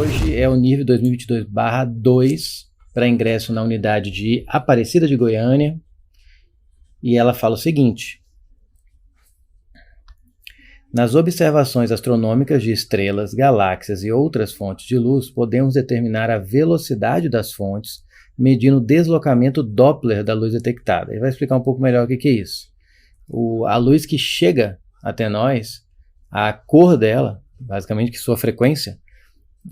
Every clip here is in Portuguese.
hoje é o nível 2022/2 para ingresso na unidade de Aparecida de Goiânia. E ela fala o seguinte: nas observações astronômicas de estrelas, galáxias e outras fontes de luz, podemos determinar a velocidade das fontes, medindo o deslocamento Doppler da luz detectada. Ele vai explicar um pouco melhor o que é isso. A luz que chega até nós, a cor dela, basicamente que sua frequência,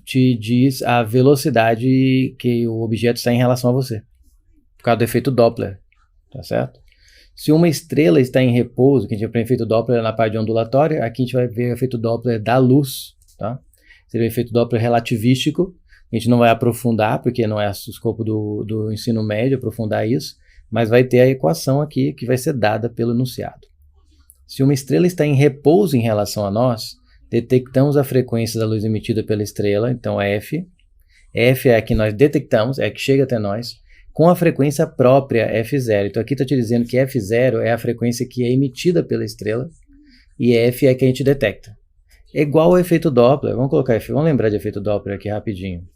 te diz a velocidade que o objeto está em relação a você, por causa do efeito Doppler, tá certo? Se uma estrela está em repouso, que a gente vai ver o efeito Doppler na parte ondulatória, aqui a gente vai ver o efeito Doppler da luz, tá? Seria o efeito Doppler relativístico, a gente não vai aprofundar, porque não é o escopo do ensino médio aprofundar isso, mas vai ter a equação aqui que vai ser dada pelo enunciado. Se uma estrela está em repouso em relação a nós, detectamos a frequência da luz emitida pela estrela, então F. F é a que nós detectamos, é a que chega até nós, com a frequência própria F0. Então aqui está te dizendo que F0 é a frequência que é emitida pela estrela e F é a que a gente detecta. É igual ao efeito Doppler. Vamos colocar F, vamos lembrar de efeito Doppler aqui rapidinho,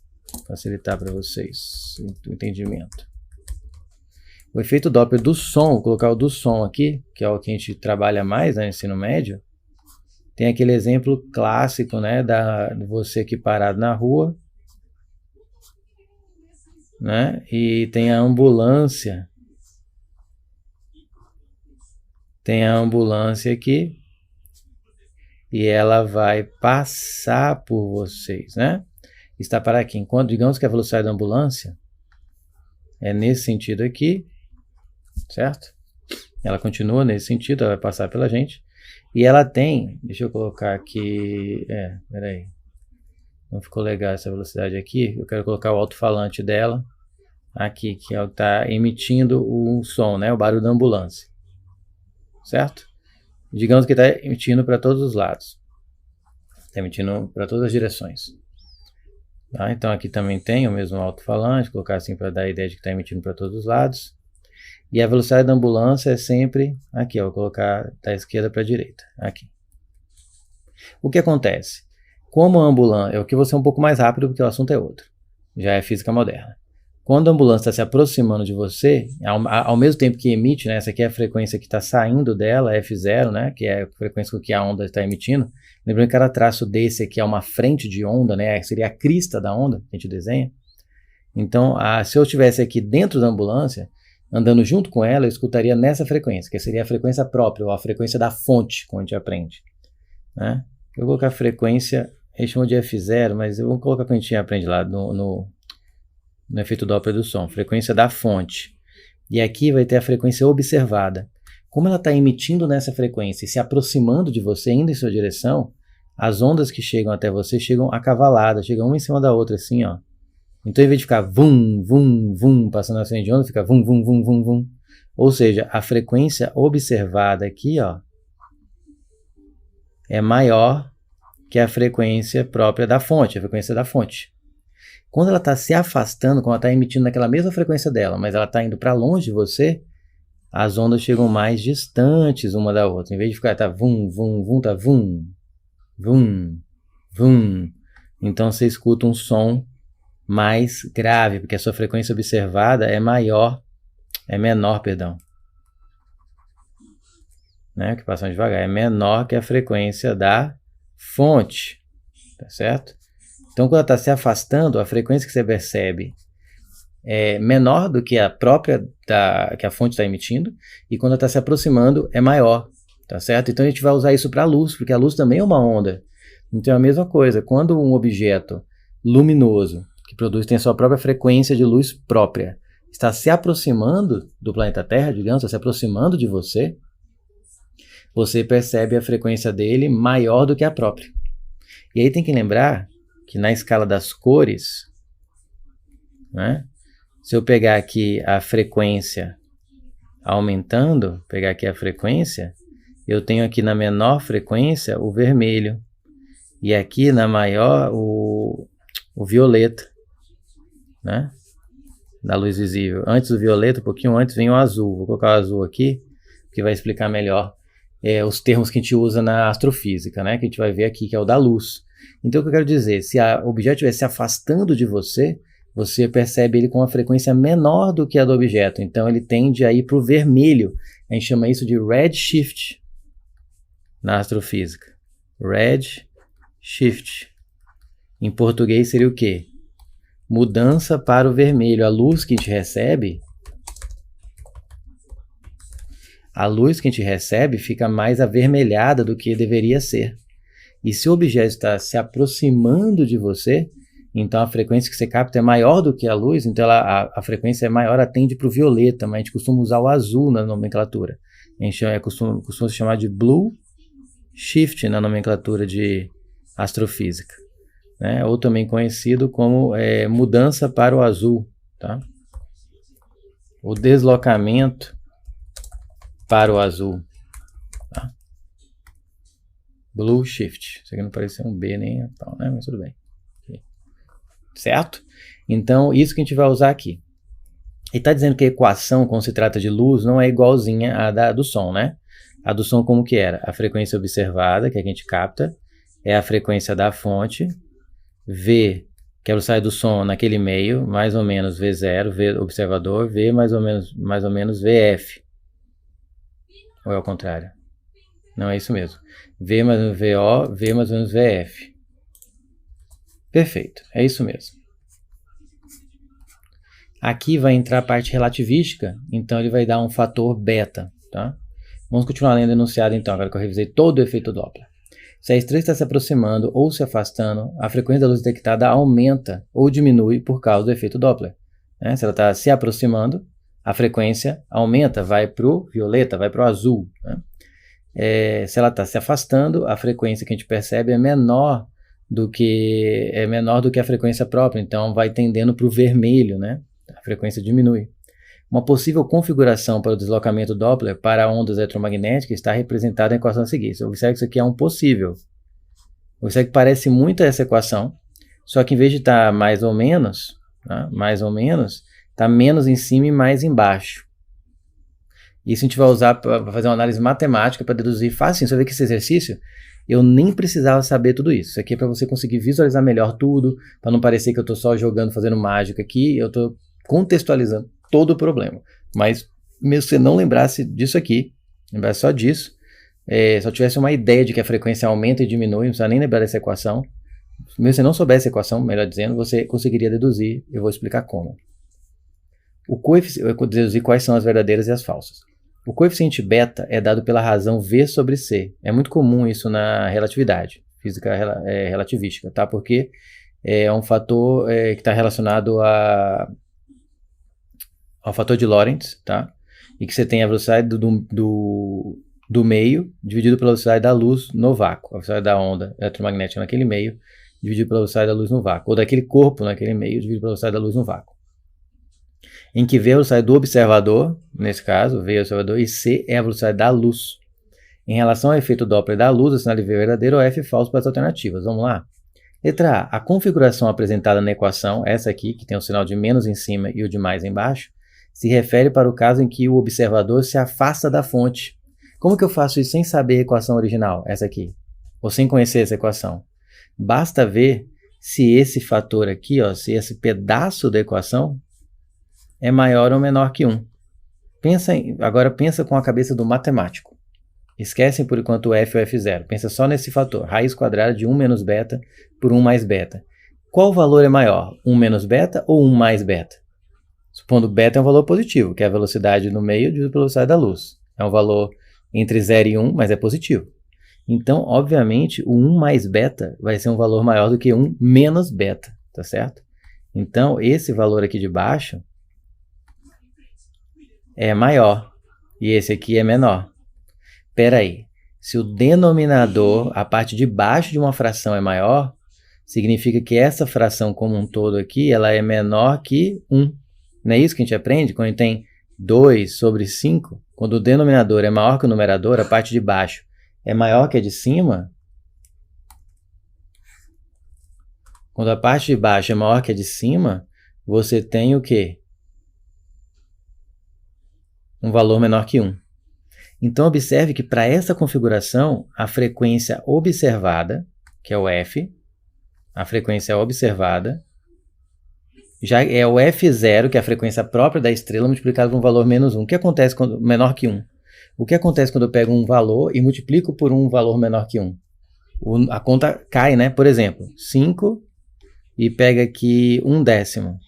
facilitar para vocês o entendimento. O efeito Doppler do som, vou colocar o do som aqui, que é o que a gente trabalha mais, né, no ensino médio. Tem aquele exemplo clássico, né, de você aqui parado na rua, né, e tem a ambulância. Tem a ambulância aqui e ela vai passar por vocês, né? Está para aqui. Enquanto, digamos que a velocidade da ambulância é nesse sentido aqui, certo? Ela continua nesse sentido, ela vai passar pela gente. E ela tem, deixa eu colocar aqui, peraí, não ficou legal essa velocidade aqui, eu quero colocar o alto-falante dela aqui, que é o que está emitindo o som, né, o barulho da ambulância, certo? Digamos que está emitindo para todos os lados, está emitindo para todas as direções. Tá? Então aqui também tem o mesmo alto-falante, colocar assim para dar a ideia de que está emitindo para todos os lados. E a velocidade da ambulância é sempre aqui, ó, vou colocar da esquerda para a direita, aqui. O que acontece? Como a ambulância, eu aqui vou ser um pouco mais rápido porque o assunto é outro, já é física moderna. Quando a ambulância está se aproximando de você, ao mesmo tempo que emite, né, essa aqui é a frequência que está saindo dela, F0, né, que é a frequência que a onda está emitindo. Lembrando que cada traço desse aqui é uma frente de onda, né, seria a crista da onda que a gente desenha. Então, se eu estivesse aqui dentro da ambulância, andando junto com ela, eu escutaria nessa frequência, que seria a frequência própria, ou a frequência da fonte, como a gente aprende, né? Eu vou colocar a frequência, eles chamam de F0, mas eu vou colocar o que a gente aprende lá no efeito Doppler do som, frequência da fonte. E aqui vai ter a frequência observada. Como ela está emitindo nessa frequência e se aproximando de você, indo em sua direção, as ondas que chegam até você chegam acavaladas, chegam uma em cima da outra, assim, ó. Então, em vez de ficar vum, vum, vum, passando na frente de onda, fica vum, vum, vum, vum, vum. Ou seja, a frequência observada aqui, ó, é maior que a frequência própria da fonte, a frequência da fonte. Quando ela está se afastando, quando ela está emitindo naquela mesma frequência dela, mas ela está indo para longe de você, as ondas chegam mais distantes uma da outra. Em vez de ficar, tá vum, vum, vum, tá vum, vum, vum. Então, você escuta um som mais grave, porque a sua frequência observada é menor, né, que passam devagar, é menor que a frequência da fonte, tá certo? Então, quando ela está se afastando, a frequência que você percebe é menor do que a própria que a fonte está emitindo, e quando ela está se aproximando, é maior, tá certo? Então, a gente vai usar isso para a luz, porque a luz também é uma onda. Então, é a mesma coisa, quando um objeto luminoso que tem a sua própria frequência de luz própria, está se aproximando do planeta Terra, digamos, está se aproximando de você, você percebe a frequência dele maior do que a própria. E aí tem que lembrar que na escala das cores, né, se eu pegar aqui a frequência aumentando, pegar aqui a frequência, eu tenho aqui na menor frequência o vermelho, e aqui na maior o violeta, né, da luz visível. Antes do violeta, um pouquinho antes, vem o azul. Vou colocar o azul aqui, que vai explicar melhor os termos que a gente usa na astrofísica, né, que a gente vai ver aqui, que é o da luz. Então, o que eu quero dizer, se o objeto estiver se afastando de você, você percebe ele com uma frequência menor do que a do objeto. Então, ele tende a ir para o vermelho. A gente chama isso de redshift na astrofísica. Redshift. Em português seria o quê? Mudança para o vermelho. A luz que a gente recebe fica mais avermelhada do que deveria ser. E se o objeto está se aproximando de você, então a frequência que você capta é maior do que a luz, então a frequência é maior, ela tende para o violeta, mas a gente costuma usar o azul na nomenclatura. A gente costuma se chamar de blue shift na nomenclatura de astrofísica, né? Ou também conhecido como mudança para o azul, tá? O deslocamento para o azul, tá? Blue shift. Isso aqui não parece ser um B nem tal, né? Mas tudo bem. Certo? Então, isso que a gente vai usar aqui. E está dizendo que a equação, quando se trata de luz, não é igualzinha à do som, né? A do som como que era? A frequência observada, que a gente capta, é a frequência da fonte, V, que é a velocidade do som naquele meio, mais ou menos V0, V observador, V mais ou menos VF. Ou é ao contrário? Não, é isso mesmo. V mais ou menos VO, V mais ou menos VF. Perfeito, é isso mesmo. Aqui vai entrar a parte relativística, então ele vai dar um fator beta, tá? Vamos continuar lendo o enunciado então, agora que eu revisei todo o efeito Doppler. Se a estrela está se aproximando ou se afastando, a frequência da luz detectada aumenta ou diminui por causa do efeito Doppler, né? Se ela está se aproximando, a frequência aumenta, vai para o violeta, vai para o azul, né? Se ela está se afastando, a frequência que a gente percebe é menor do que a frequência própria, então vai tendendo para o vermelho, né? A frequência diminui. Uma possível configuração para o deslocamento Doppler para ondas eletromagnéticas está representada na equação seguinte. Observe que isso aqui é um possível. Observe que parece muito essa equação, só que em vez de estar mais ou menos, tá? Está menos em cima e mais embaixo. Isso a gente vai usar para fazer uma análise matemática, para deduzir fácil. Você vê que esse exercício, eu nem precisava saber tudo isso. Isso aqui é para você conseguir visualizar melhor tudo, para não parecer que eu estou só jogando, fazendo mágica aqui. Eu estou contextualizando todo o problema. Mas mesmo que você não lembrasse disso aqui, lembrasse só disso, só tivesse uma ideia de que a frequência aumenta e diminui, não precisa nem lembrar dessa equação. Mesmo se você não soubesse a equação, melhor dizendo, você conseguiria deduzir. Eu vou explicar como. Eu vou deduzir quais são as verdadeiras e as falsas. O coeficiente beta é dado pela razão V sobre C. É muito comum isso na relatividade, física relativística, tá? Porque é um fator que está relacionado ao fator de Lorentz, tá? E que você tem a velocidade do meio dividido pela velocidade da luz no vácuo, a velocidade da onda eletromagnética naquele meio dividido pela velocidade da luz no vácuo, ou daquele corpo naquele meio dividido pela velocidade da luz no vácuo. Em que V é a velocidade do observador, nesse caso, V é o observador, e C é a velocidade da luz. Em relação ao efeito Doppler da luz, o sinal de V é verdadeiro ou F falso para as alternativas. Vamos lá? Letra A. A configuração apresentada na equação, essa aqui, que tem o sinal de menos em cima e o de mais embaixo, se refere para o caso em que o observador se afasta da fonte. Como que eu faço isso sem saber a equação original, essa aqui? Ou sem conhecer essa equação? Basta ver se esse fator aqui, ó, se esse pedaço da equação é maior ou menor que 1. Agora pensa com a cabeça do matemático. Esquecem por enquanto o F ou F0. Pensa só nesse fator. Raiz quadrada de 1 menos beta por 1 mais beta. Qual valor é maior? 1 menos beta ou 1 mais beta? Supondo beta é um valor positivo, que é a velocidade no meio dividido pela velocidade da luz. É um valor entre 0 e 1, mas é positivo. Então, obviamente, o 1 mais beta vai ser um valor maior do que 1 menos beta, tá certo? Então, esse valor aqui de baixo é maior e esse aqui é menor. Espera aí, se o denominador, a parte de baixo de uma fração é maior, significa que essa fração como um todo aqui, ela é menor que 1. Não é isso que a gente aprende? Quando a gente tem 2 sobre 5, quando o denominador é maior que o numerador, a parte de baixo é maior que a de cima. Quando a parte de baixo é maior que a de cima, você tem o quê? Um valor menor que 1. Então, observe que para essa configuração, a frequência observada, que é o F, a frequência observada, já é o F0, que é a frequência própria da estrela, multiplicado por um valor menos 1. O que acontece quando menor que 1? O que acontece quando eu pego um valor e multiplico por um valor menor que 1? A conta cai, né? Por exemplo, 5 e pega aqui 1/10.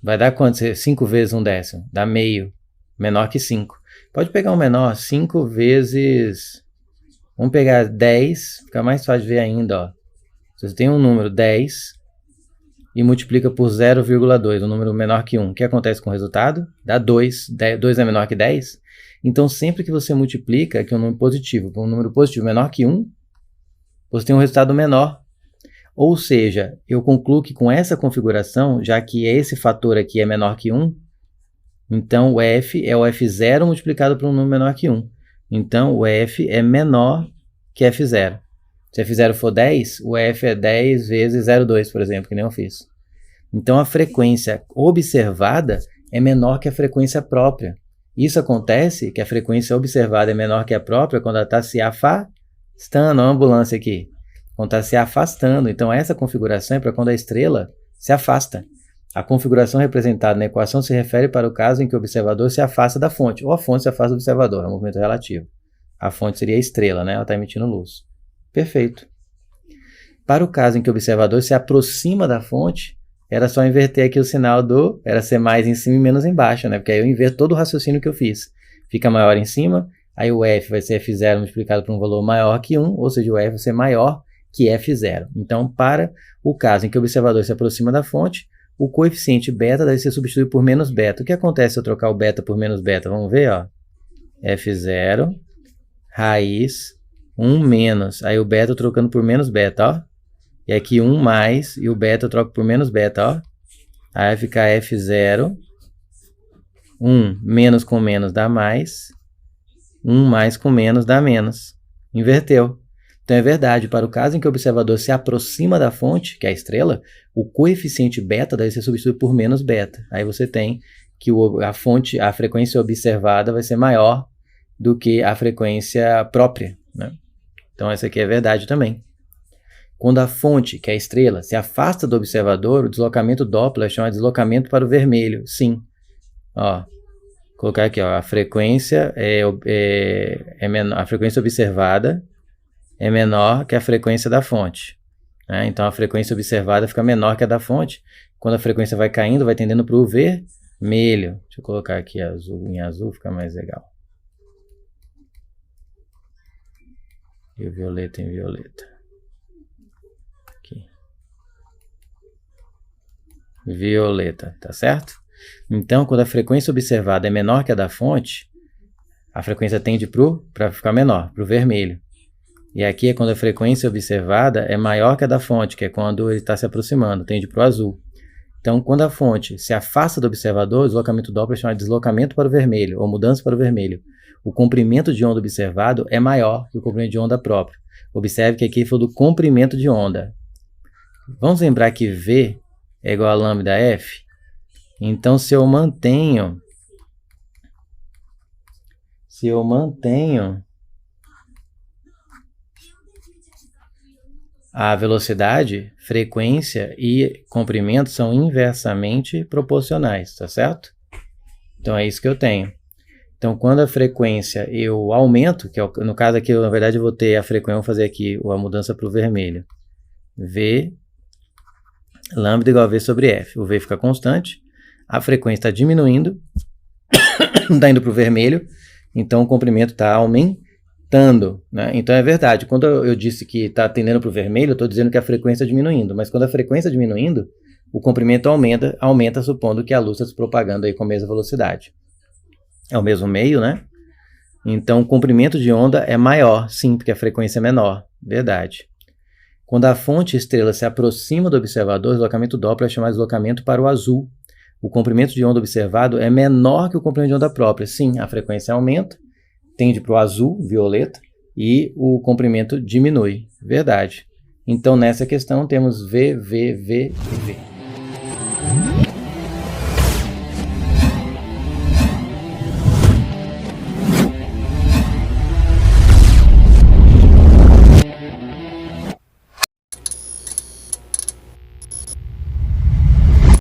Vai dar quanto? 5 vezes 1/10? Dá meio. Menor que 5. Pode pegar um menor, 5 vezes... Vamos pegar 10, fica mais fácil de ver ainda, ó. Se você tem um número 10 e multiplica por 0,2, um número menor que 1, o que acontece com o resultado? Dá 2. 2 é menor que 10? Então, sempre que você multiplica aqui um número positivo com um número positivo menor que 1, você tem um resultado menor. Ou seja, eu concluo que com essa configuração, já que esse fator aqui é menor que 1, então o F é o F0 multiplicado por um número menor que 1. Então o F é menor que F0. Se F0 for 10, o F é 10 vezes 0,2, por exemplo, que nem eu fiz. Então a frequência observada é menor que a frequência própria. Isso acontece que a frequência observada é menor que a própria quando ela está se afastando. Olha a ambulância aqui. Quando está se afastando. Então essa configuração é para quando a estrela se afasta. A configuração representada na equação se refere para o caso em que o observador se afasta da fonte, ou a fonte se afasta do observador, é um movimento relativo. A fonte seria a estrela, né? Ela está emitindo luz. Perfeito. Para o caso em que o observador se aproxima da fonte, era só inverter aqui o sinal do... Era ser mais em cima e menos embaixo, né? Porque aí eu inverto todo o raciocínio que eu fiz. Fica maior em cima, aí o F vai ser F0 multiplicado por um valor maior que 1, ou seja, o F vai ser maior que F0. Então, para o caso em que o observador se aproxima da fonte, o coeficiente beta deve ser substituído por menos beta. O que acontece se eu trocar o beta por menos beta? Vamos ver, ó. F0, raiz, 1 menos. Aí o beta eu trocando por menos beta, ó. E aqui 1 mais, e o beta eu troco por menos beta, ó. Aí vai ficar F0, 1 menos com menos dá mais, 1 mais com menos dá menos. Inverteu. Então é verdade, para o caso em que o observador se aproxima da fonte, que é a estrela, o coeficiente beta deve ser substituído por menos beta. Aí você tem que a frequência observada vai ser maior do que a frequência própria, né? Então essa aqui é verdade também. Quando a fonte, que é a estrela, se afasta do observador, o deslocamento Doppler é chamado de deslocamento para o vermelho. Sim. Ó, vou colocar aqui, ó, a frequência a frequência observada é menor que a frequência da fonte, né? Então a frequência observada fica menor que a da fonte. Quando a frequência vai caindo, vai tendendo para o vermelho. Deixa eu colocar aqui azul em azul, fica mais legal. E o violeta em violeta. Aqui. Violeta, tá certo? Então, quando a frequência observada é menor que a da fonte, a frequência tende para ficar menor, para o vermelho. E aqui é quando a frequência observada é maior que a da fonte, que é quando ele está se aproximando, tende para o azul. Então, quando a fonte se afasta do observador, o deslocamento Doppler é chamado de deslocamento para o vermelho, ou mudança para o vermelho. O comprimento de onda observado é maior que o comprimento de onda próprio. Observe que aqui foi do comprimento de onda. Vamos lembrar que V é igual a lambda F? Então, se eu mantenho a velocidade, frequência e comprimento são inversamente proporcionais, tá certo? Então é isso que eu tenho. Então quando a frequência eu aumento, que é no caso aqui, na verdade eu vou ter a frequência, vou fazer aqui a mudança para o vermelho. V lambda igual a V sobre F. O V fica constante, a frequência está diminuindo, está indo para o vermelho, então o comprimento está aumentando, né? Então é verdade, quando eu disse que está tendendo para o vermelho, eu estou dizendo que a frequência está diminuindo, mas quando a frequência está diminuindo, o comprimento aumenta supondo que a luz está se propagando aí com a mesma velocidade. É o mesmo meio, né? Então o comprimento de onda é maior, sim, porque a frequência é menor, verdade. Quando a fonte estrela se aproxima do observador, o deslocamento Doppler é chamado de deslocamento para o azul. O comprimento de onda observado é menor que o comprimento de onda própria. Sim, a frequência aumenta, tende para o azul, violeta, e o comprimento diminui. Verdade. Então, nessa questão, temos V, V, V e V.